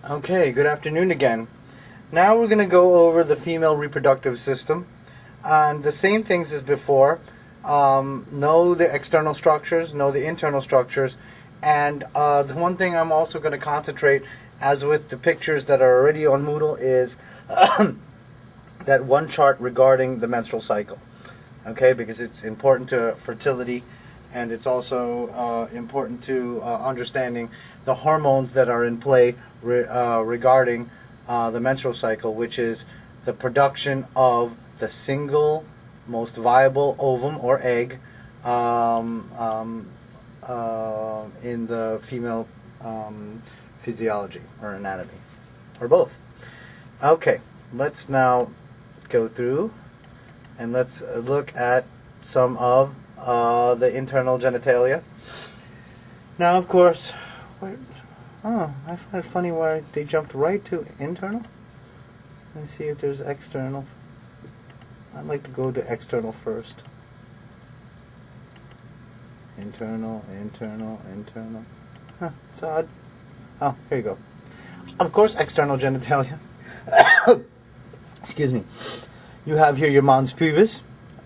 Okay, good afternoon again. Now we're going to go over the female reproductive system, and the same things as before. Know the external structures, know the internal structures, and the one thing I'm also going to concentrate, as with the pictures that are already on Moodle, is that one chart regarding the menstrual cycle. Okay, because it's important to fertility, and it's also important to understanding the hormones that are in play regarding the menstrual cycle, which is the production of the single most viable ovum or egg in the female physiology or anatomy, or both. Okay, let's now go through and let's look at some of the internal genitalia. Now, of course, I find it funny why they jumped right to internal. Let me see if there's external. I'd like to go to external first. Internal. Huh, it's odd. Oh, here you go. Of course, external genitalia. Excuse me. You have here your Mons Pubis,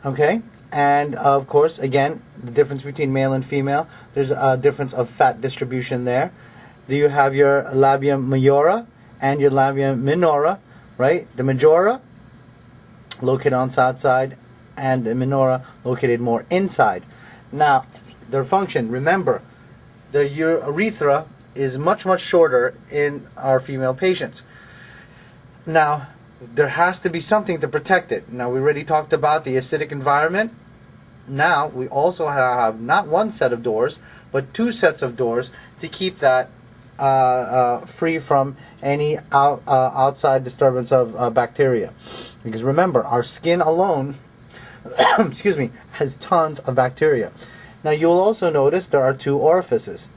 okay? And of course, again, the difference between male and female. There's a difference of fat distribution there. You have your labia majora and your labia minora, right? The majora located on the outside, and the minora located more inside. Now, their function, remember, the urethra is much shorter in our female patients. Now, there has to be something to protect it. Now, we already talked about the acidic environment. Now, we also have not one set of doors, but two sets of doors to keep that free from any outside disturbance of bacteria. Because remember, our skin alone excuse me, has tons of bacteria. Now, you'll also notice there are two orifices.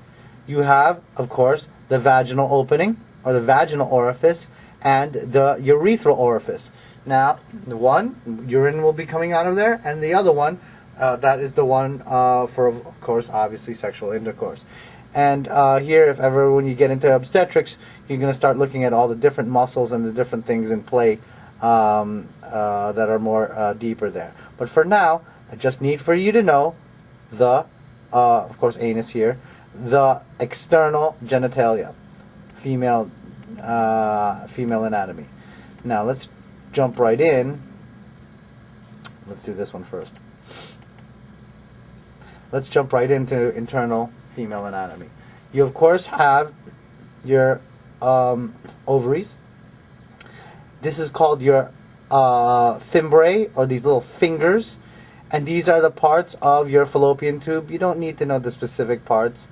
You have, of course, the vaginal opening, or the vaginal orifice, and the urethral orifice. Now, the one, urine will be coming out of there, and the other one, that is the one for, of course, obviously sexual intercourse. And here, if ever when you get into obstetrics, you're going to start looking at all the different muscles and the different things in play that are more deeper there. But for now, I just need for you to know the, of course, anus here, the external genitalia, female anatomy. Now let's jump right in. Let's do this one first. Let's jump right into internal female anatomy. You of course have your ovaries. This is called your fimbriae, or these little fingers, and these are the parts of your fallopian tube. You don't need to know the specific parts.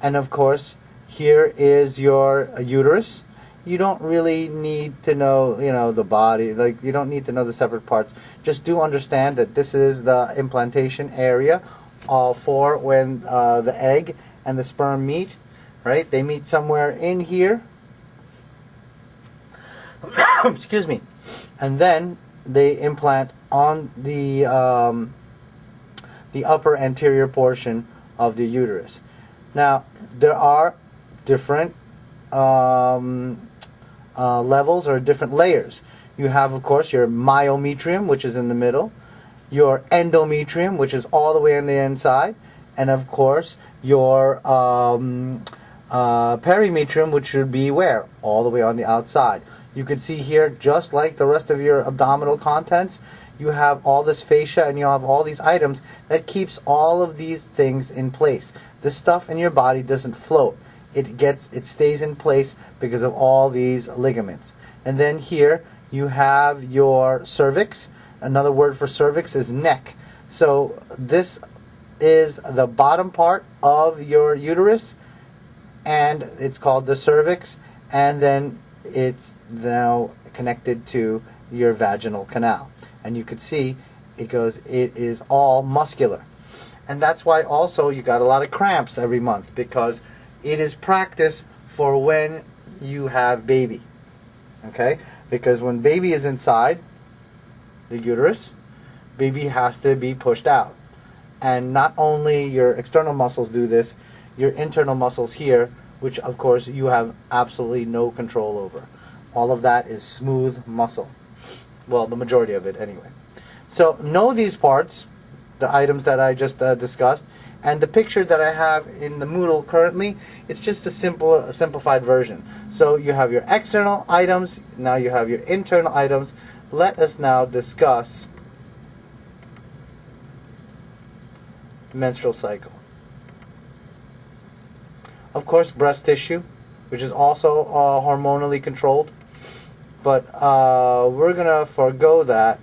And of course, here is your uterus. You don't really need to know, the body. Like, you don't need to know the separate parts. Just do understand that this is the implantation area for when the egg and the sperm meet, right? They meet somewhere in here. Excuse me. And then they implant on the upper anterior portion of the uterus. Now, there are different levels or different layers. You have, of course, your myometrium, which is in the middle, your endometrium, which is all the way on the inside, and of course your perimetrium, which should be where? All the way on the outside. You can see here, just like the rest of your abdominal contents, you have all this fascia and you have all these items that keeps all of these things in place. This stuff in your body doesn't float. It stays in place because of all these ligaments. And then here you have your cervix. Another word for cervix is neck. So this is the bottom part of your uterus, and it's called the cervix, and then it's now connected to your vaginal canal. And you can see it is all muscular. And that's why also you got a lot of cramps every month, because it is practice for when you have baby. Okay? Because when baby is inside the uterus, baby has to be pushed out. And not only your external muscles do this, your internal muscles here which of course you have absolutely no control over. All of that is smooth muscle. Well, the majority of it anyway. So know these parts, the items that I just discussed, and the picture that I have in the Moodle currently, it's just a simplified version. So you have your external items, now you have your internal items. Let us now discuss menstrual cycle. Of course, breast tissue, which is also hormonally controlled, but we're gonna forego that,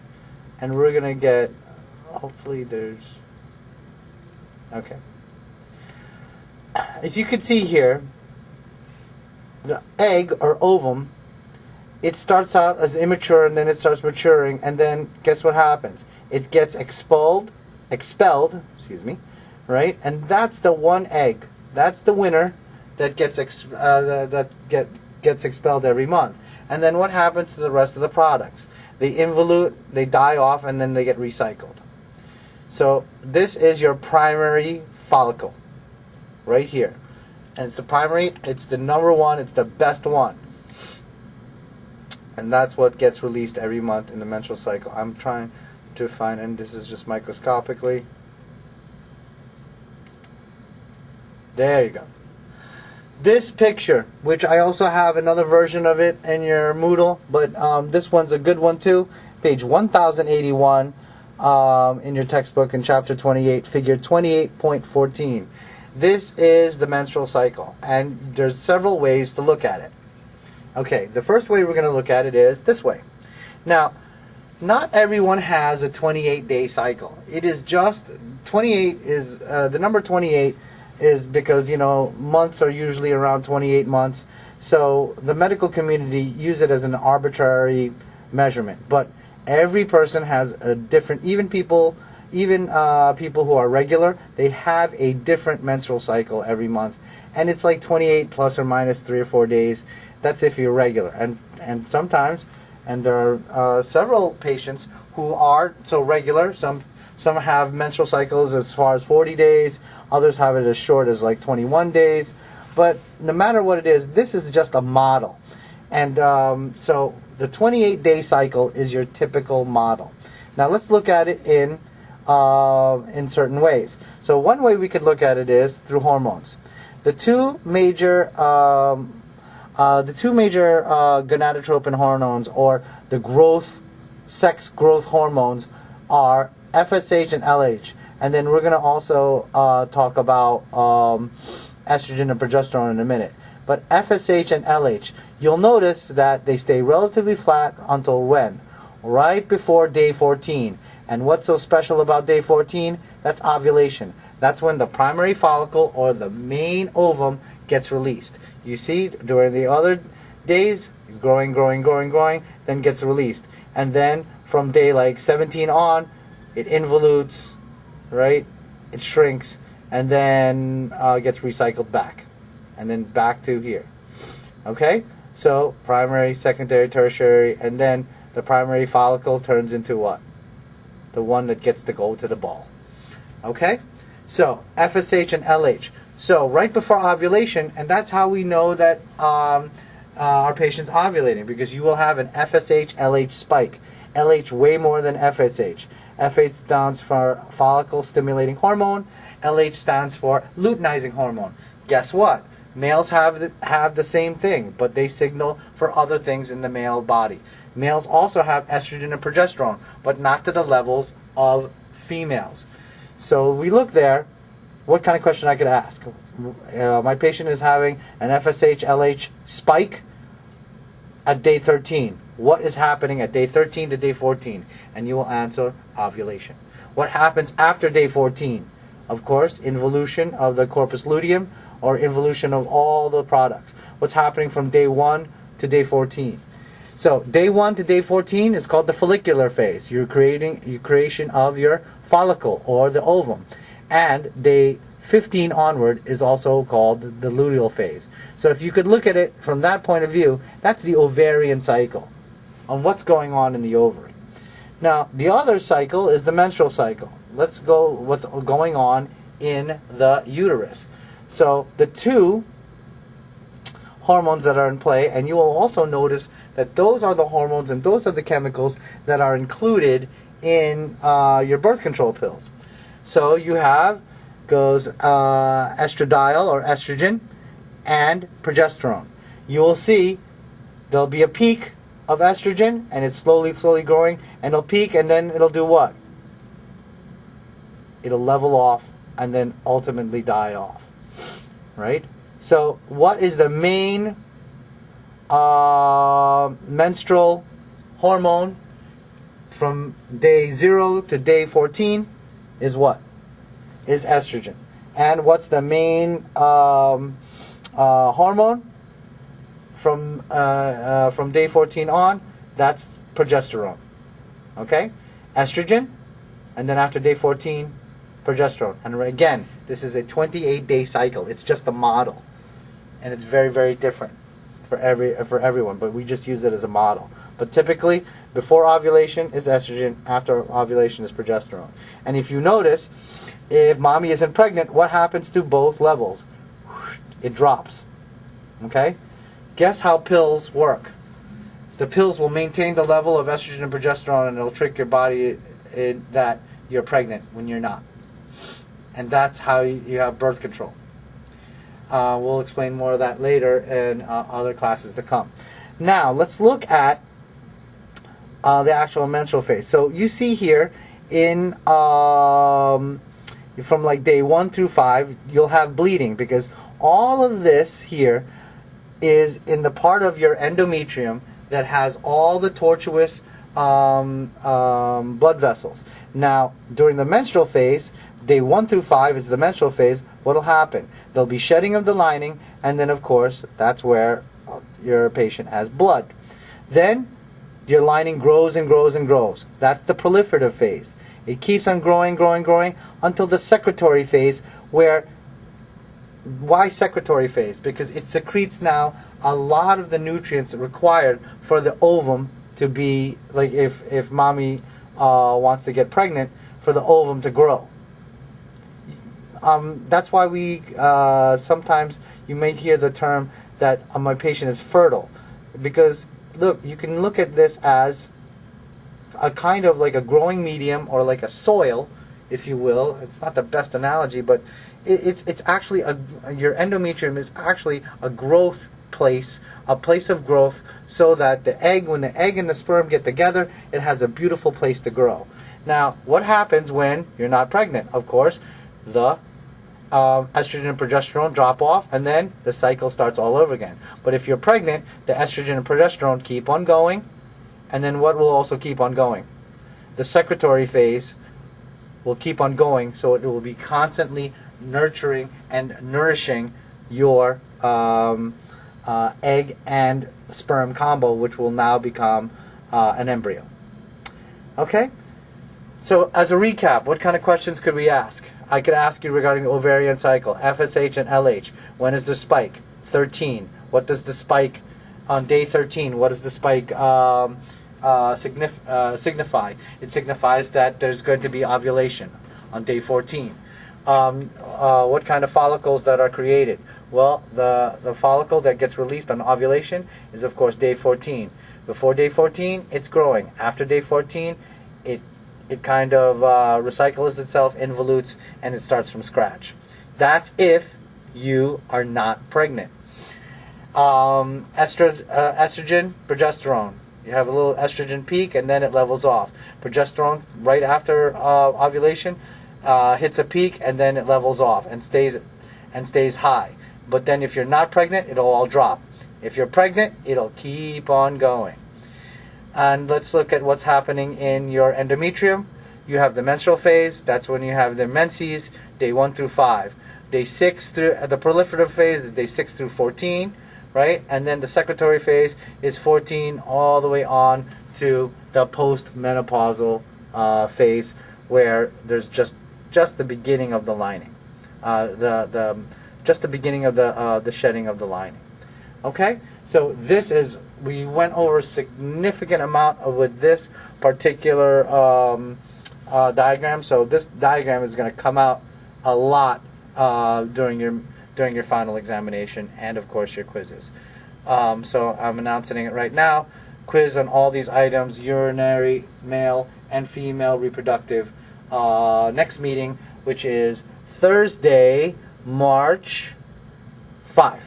and we're gonna get, hopefully there's, okay. As you can see here, the egg or ovum, it starts out as immature and then it starts maturing, and then guess what happens? It gets expelled, excuse me, right? And that's the one egg. That's the winner that gets gets expelled every month. And then what happens to the rest of the products? They involute, they die off, and then they get recycled. So this is your primary follicle, right here. And it's the primary, it's the number one, it's the best one. And that's what gets released every month in the menstrual cycle. I'm trying to find, and this is just microscopically. There you go. This picture, which I also have another version of it in your Moodle, but this one's a good one too. Page 1081 in your textbook in chapter 28, figure 28.14. This is the menstrual cycle, and there's several ways to look at it. Okay, the first way we're going to look at it is this way. Now, not everyone has a 28-day cycle. It is just 28 is the number 28 is because, you know, months are usually around 28 months. So the medical community use it as an arbitrary measurement. But every person has a different, even people who are regular, they have a different menstrual cycle every month. And it's like 28 plus or minus 3 or 4 days. That's if you're regular. And sometimes, and there are several patients who are so regular, some have menstrual cycles as far as 40 days, others have it as short as like 21 days. But no matter what it is, this is just a model. And so the 28-day cycle is your typical model. Now let's look at it in certain ways. So one way we could look at it is through hormones. The two major gonadotropin hormones, or the sex growth hormones, are FSH and LH. And then we're going to also talk about estrogen and progesterone in a minute. But FSH and LH, you'll notice that they stay relatively flat until when? Right before day 14. And what's so special about day 14? That's ovulation. That's when the primary follicle or the main ovum gets released. You see, during the other days, it's growing, then gets released. And then from day like 17 on, it involutes, right? It shrinks, and then gets recycled back. And then back to here. Okay? So, primary, secondary, tertiary, and then the primary follicle turns into what? The one that gets to go to the ball. Okay? So, FSH and LH. So, right before ovulation, and that's how we know that our patient's ovulating, because you will have an FSH-LH spike. LH way more than FSH. FH stands for follicle-stimulating hormone. LH stands for luteinizing hormone. Guess what? Males have the same thing, but they signal for other things in the male body. Males also have estrogen and progesterone, but not to the levels of females. So we look there. What kind of question I could ask? My patient is having an FSH-LH spike at day 13. What is happening at day 13 to day 14? And you will answer ovulation. What happens after day 14? Of course, involution of the corpus luteum, or involution of all the products. What's happening from day 1 to day 14? So day 1 to day 14 is called the follicular phase. Your creation of your follicle or the ovum. And day 15 onward is also called the luteal phase. So if you could look at it from that point of view, that's the ovarian cycle on what's going on in the ovary. Now, the other cycle is the menstrual cycle. Let's go what's going on in the uterus. So the two hormones that are in play, and you will also notice that those are the hormones and those are the chemicals that are included in your birth control pills. So you have goes estradiol or estrogen and progesterone. You will see there'll be a peak of estrogen and it's slowly growing, and it'll peak and then it'll do what? It'll level off and then ultimately die off, right? So what is the main menstrual hormone from day 0 to day 14 is what? Is estrogen. And what's the main hormone from day 14 on? That's progesterone. Okay? Estrogen, and then after day 14, progesterone. And again, this is a 28-day cycle. It's just a model, and it's very, very different for everyone. But we just use it as a model. But typically, before ovulation is estrogen. After ovulation is progesterone. And if you notice, if mommy isn't pregnant, what happens to both levels? It drops. Okay? Guess how pills work? The pills will maintain the level of estrogen and progesterone, and it'll trick your body in that you're pregnant when you're not. And that's how you have birth control. We'll explain more of that later in other classes to come. Now, let's look at the actual menstrual phase. So you see here in from like day 1 through 5, you'll have bleeding, because all of this here is in the part of your endometrium that has all the tortuous blood vessels. Now, during the menstrual phase, day 1 through 5 is the menstrual phase. What will happen? There'll be shedding of the lining, and then, of course, that's where your patient has blood. Then, your lining grows and grows and grows. That's the proliferative phase. It keeps on growing, growing, growing, until the secretory phase, where... Why secretory phase? Because it secretes now a lot of the nutrients required for the ovum to be, like if mommy wants to get pregnant, for the ovum to grow. That's why we sometimes you may hear the term that my patient is fertile, because look, you can look at this as a kind of like a growing medium, or like a soil, if you will. It's not the best analogy, but it's actually your endometrium is actually a growth place, a place of growth, so that when the egg and the sperm get together, it has a beautiful place to grow. Now, what happens when you're not pregnant? Of course, the estrogen and progesterone drop off, and then the cycle starts all over again. But if you're pregnant, the estrogen and progesterone keep on going, and then what will also keep on going? The secretory phase will keep on going, so it will be constantly nurturing and nourishing your egg and sperm combo, which will now become an embryo. Okay? So as a recap, what kind of questions could we ask? I could ask you regarding the ovarian cycle, FSH and LH. When is the spike? 13. What does the spike on day 13? What does the spike signify? It signifies that there's going to be ovulation on day 14. What kind of follicles that are created? Well, the follicle that gets released on ovulation is, of course, day 14. Before day 14, it's growing. After day 14, it kind of recycles itself, involutes, and it starts from scratch. That's if you are not pregnant. Estrogen, progesterone. You have a little estrogen peak, and then it levels off. Progesterone, right after ovulation, hits a peak, and then it levels off and stays high. But then if you're not pregnant, it'll all drop. If you're pregnant, it'll keep on going. And let's look at what's happening in your endometrium. You have the menstrual phase. That's when you have the menses, day 1 through 5. Day 6 through the proliferative phase is day 6 through 14, right? And then the secretory phase is 14 all the way on to the postmenopausal phase, where there's just the beginning of the lining, just the beginning of the shedding of the lining. Okay, so we went over a significant amount with this particular diagram. So this diagram is going to come out a lot during your final examination, and of course your quizzes. So I'm announcing it right now. Quiz on all these items: urinary, male and female reproductive. Next meeting, which is Thursday, March 5.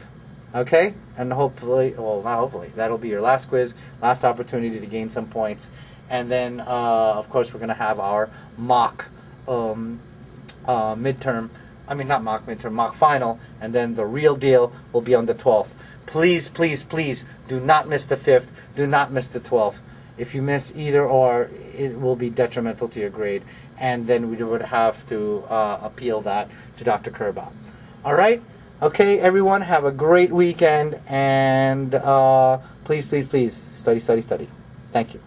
Okay? And hopefully, well, not hopefully, that'll be your last quiz, last opportunity to gain some points. And then, of course, we're going to have our mock midterm. I mean, not mock midterm, mock final. And then the real deal will be on the 12th. Please, please, please do not miss the 5th. Do not miss the 12th. If you miss either or, it will be detrimental to your grade. And then we would have to appeal that to Dr. Kerbaugh. All right? Okay, everyone, have a great weekend. And please, please, please, study, study, study. Thank you.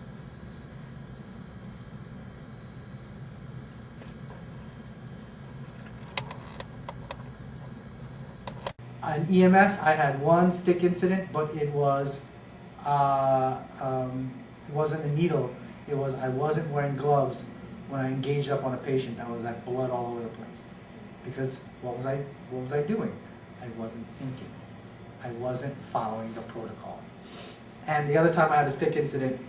On EMS, I had one stick incident, but it was it wasn't a needle. It was I wasn't wearing gloves when I engaged up on a patient. That was like blood all over the place. Because what was I doing? I wasn't thinking. I wasn't following the protocol. And the other time I had a stick incident,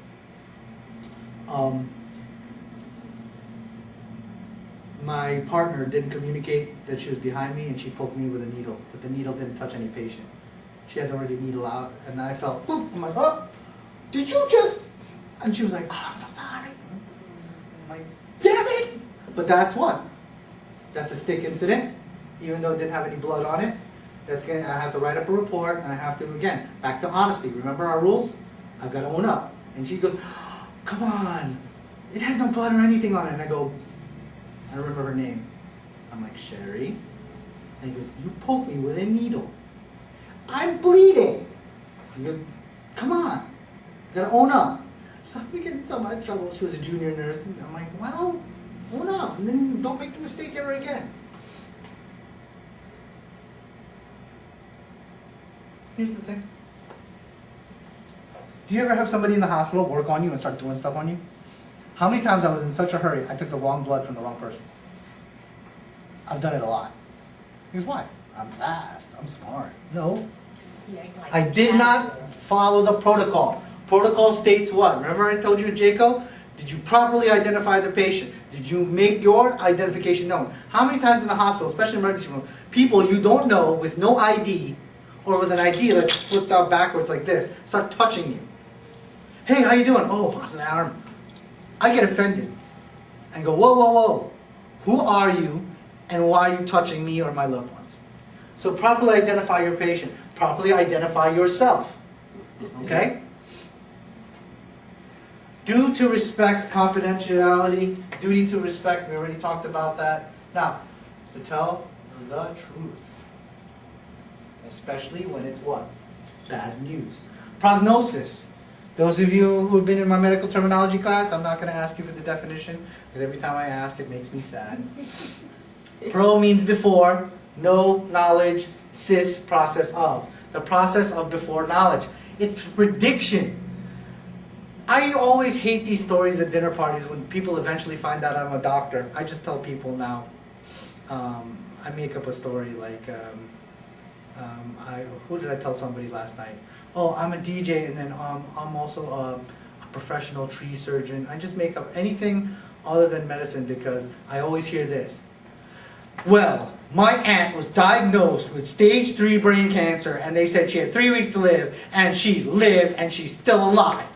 my partner didn't communicate that she was behind me, and she poked me with a needle, but the needle didn't touch any patient. She had already needle out, and I felt, boom, I'm like, oh, did you just? And she was like, oh, I'm so sorry. I'm like, damn it! But that's what? That's a stick incident, even though it didn't have any blood on it. I have to write up a report, and I have to, again, back to honesty. Remember our rules? I've got to own up. And she goes, oh, come on, it had no blood or anything on it. And I go, I remember her name. I'm like, Sherry. And he goes, you poked me with a needle. I'm bleeding. He goes, come on, you gotta own up. So we get into my trouble. She was a junior nurse. And I'm like, well, own up, and then don't make the mistake ever again. Here's the thing. Do you ever have somebody in the hospital work on you and start doing stuff on you? How many times I was in such a hurry, I took the wrong blood from the wrong person? I've done it a lot. Here's why. I'm fast. I'm smart. No. I did not follow the protocol. Protocol states what? Remember I told you, Jacob? Did you properly identify the patient? Did you make your identification known? How many times in the hospital, especially in emergency room, people you don't know with no ID or with an ID that's flipped out backwards like this, start touching you. Hey, how you doing? Oh, it's an arm. I get offended and go, whoa, whoa, whoa. Who are you and why are you touching me or my loved ones? So properly identify your patient. Properly identify yourself. Okay? Due to respect confidentiality, duty to respect, we already talked about that. Now, to tell the truth. Especially when it's what? Bad news. Prognosis. Those of you who have been in my medical terminology class, I'm not going to ask you for the definition, because every time I ask it makes me sad. Pro means before, no knowledge, cis, process of. The process of before knowledge. It's prediction. I always hate these stories at dinner parties when people eventually find out I'm a doctor. I just tell people now, I make up a story like, who did I tell somebody last night? Oh, I'm a DJ, and then I'm also a professional tree surgeon. I just make up anything other than medicine because I always hear this. Well, my aunt was diagnosed with stage 3 brain cancer, and they said she had 3 weeks to live, and she lived, and she's still alive.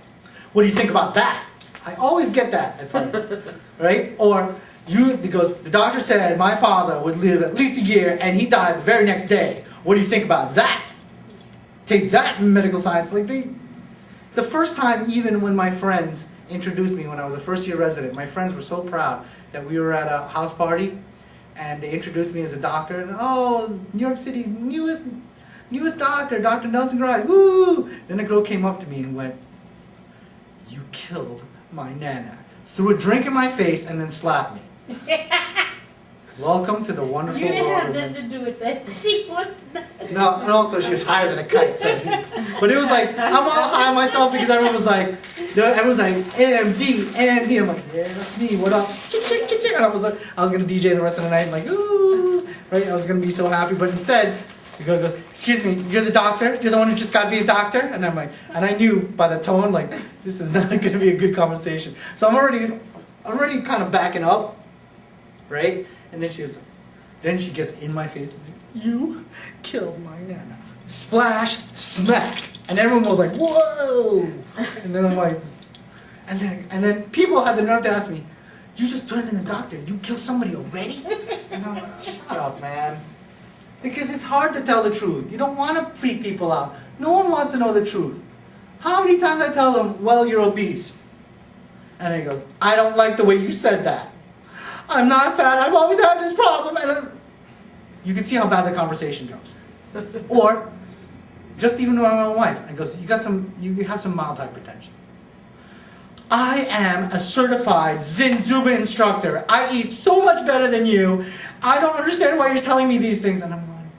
What do you think about that? I always get that at parties, right? Or because the doctor said my father would live at least a year, and he died the very next day. What do you think about that? Take that in medical science. Like the first time, even when my friends introduced me when I was a first-year resident, my friends were so proud that we were at a house party, and they introduced me as a doctor. And oh, New York City's newest doctor, Dr. Nelson Grice. Woo! Then a girl came up to me and went, "You killed my nana." Threw a drink in my face and then slapped me. Welcome to the wonderful world. You didn't have nothing to do with that. She was No, and also she was higher than a kite. So but it was like, I'm all high myself because everyone was like, AMD, AMD. I'm like, yeah, that's me, what up? And I was going to DJ the rest of the night, like, ooh, right? I was going to be so happy, but instead, The girl goes, excuse me, you're the doctor? You're the one who just got to be a doctor? And I'm like, and I knew by the tone, like, this is not going to be a good conversation. So I'm already kind of backing up, right? And then then she gets in my face, you killed my nana. Splash, smack. And everyone was like, whoa! And then I'm like, and then people had the nerve to ask me, you just turned in the doctor, you killed somebody already? And I'm like, shut up, man. Because it's hard to tell the truth. You don't want to freak people out. No one wants to know the truth. How many times I tell them, well, you're obese? And they go, I don't like the way you said that. I'm not fat, I've always had this problem. And you can see how bad the conversation goes. Or, just even with my own wife, I goes, you have some mild hypertension. I am a certified Zinzuba instructor. I eat so much better than you. I don't understand why you're telling me these things. And I'm going,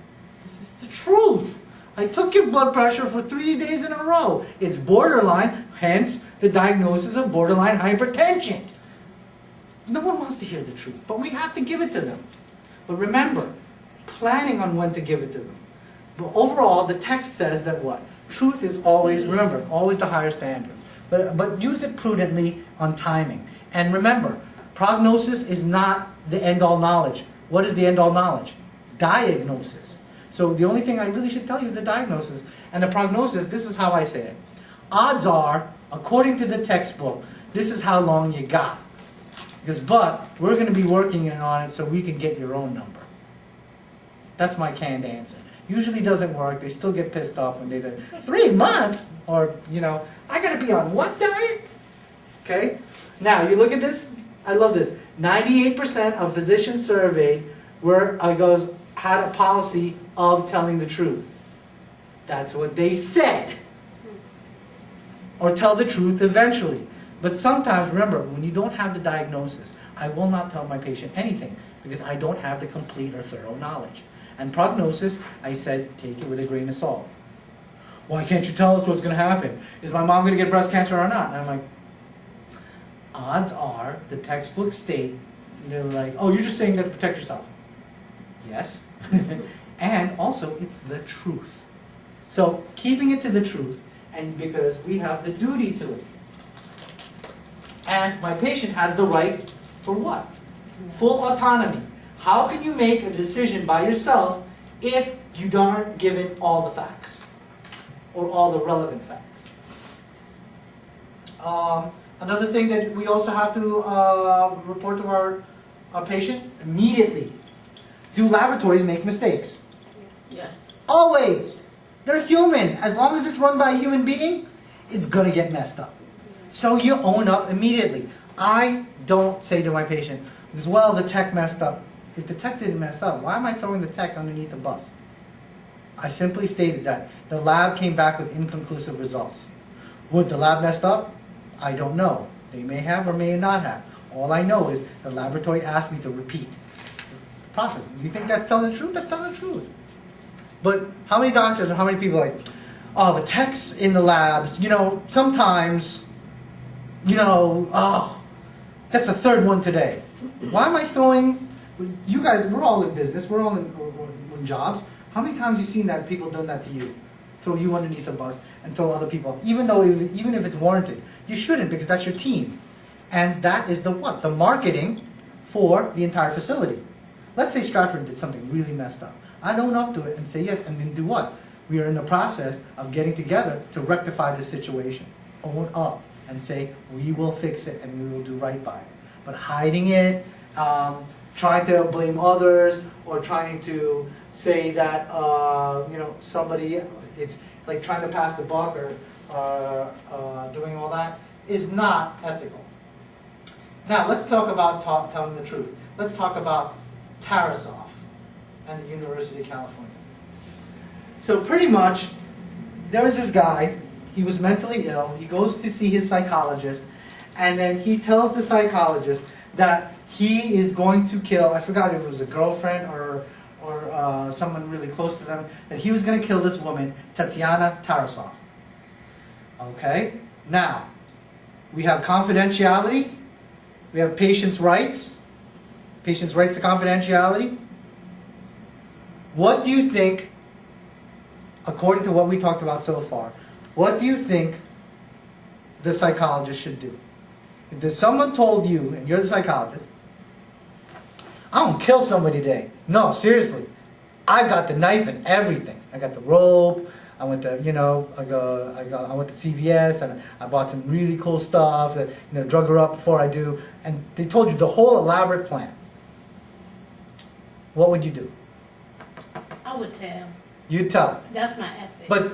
this is the truth. I took your blood pressure for 3 days in a row. It's borderline, hence the diagnosis of borderline hypertension. No one wants to hear the truth, but we have to give it to them. But remember, planning on when to give it to them. But overall, the text says that what? Truth is always, remember, always the higher standard. But use it prudently on timing. And remember, prognosis is not the end-all knowledge. What is the end-all knowledge? Diagnosis. So the only thing I really should tell you is the diagnosis. And the prognosis, this is how I say it. Odds are, according to the textbook, this is how long you got. But we're going to be working on it so we can get your own number. That's my canned answer. Usually doesn't work. They still get pissed off when they say, 3 months? Or, you know, I got to be on what diet? Okay? Now, you look at this. I love this. 98% of physicians surveyed had a policy of telling the truth. That's what they said. Or tell the truth eventually. But sometimes, remember, when you don't have the diagnosis, I will not tell my patient anything because I don't have the complete or thorough knowledge. And prognosis, I said, take it with a grain of salt. Why can't you tell us what's going to happen? Is my mom going to get breast cancer or not? And I'm like, odds are, the textbooks state, they're like, oh, you're just saying that to protect yourself. Yes. And also, it's the truth. So, keeping it to the truth, and because we have the duty to it. And my patient has the right for what? Full autonomy. How can you make a decision by yourself if you aren't given all the facts or all the relevant facts? Another thing that we also have to report to our patient immediately. Do laboratories make mistakes? Yes. Always. They're human. As long as it's run by a human being, it's going to get messed up. So you own up immediately. I don't say to my patient, well, the tech messed up. If the tech didn't mess up, why am I throwing the tech underneath the bus? I simply stated that the lab came back with inconclusive results. Would the lab messed up? I don't know. They may have or may not have. All I know is the laboratory asked me to repeat the process. Do you think that's telling the truth? That's telling the truth. But how many doctors or how many people are like, oh, the techs in the labs, you know, sometimes, you know, oh, that's the third one today. Why am I throwing, you guys, we're all in business, we're all in jobs. How many times have you seen that people done that to you? Throw you underneath the bus and throw other people, even if it's warranted. You shouldn't, because that's your team. And that is the what? The marketing for the entire facility. Let's say Stratford did something really messed up. I'd own up to it and say yes, and then do what? We are in the process of getting together to rectify the situation. Own up and say, we will fix it and we will do right by it. But hiding it, trying to blame others, or trying to say that, you know, somebody, it's like trying to pass the buck or doing all that, is not ethical. Now, let's talk about telling the truth. Let's talk about Tarasov and the University of California. So pretty much, there was this guy, he was mentally ill, he goes to see his psychologist, and then he tells the psychologist that he is going to kill, I forgot if it was a girlfriend or someone really close to them, that he was going to kill this woman, Tatiana Tarasov. Okay? Now, we have confidentiality, we have patient's rights to confidentiality. What do you think according to what we talked about so far, what do you think the psychologist should do? If someone told you, and you're the psychologist, I'm going to kill somebody today. No, seriously. I got the knife and everything. I got the rope. I went to, I went to CVS and I bought some really cool stuff. That, drug her up before I do. And they told you the whole elaborate plan. What would you do? I would tell. You'd tell. That's my ethics. But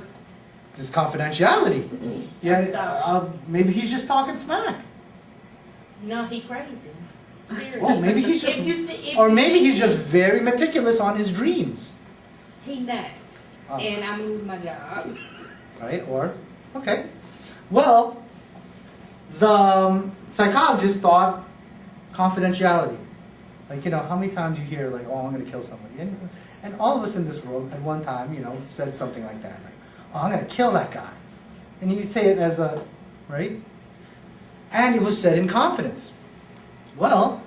there's confidentiality. Yeah, maybe he's just talking smack. No, he crazy. Well, maybe he's just, maybe he's just very meticulous on his dreams. He nuts, and I'm gonna lose my job. Right? Or, okay. Well, the psychologist thought confidentiality. Like, how many times you hear, like, oh, I'm going to kill somebody. And all of us in this room at one time, said something like that. Like, oh, I'm going to kill that guy. And you say it as a, right? And it was said in confidence. Well,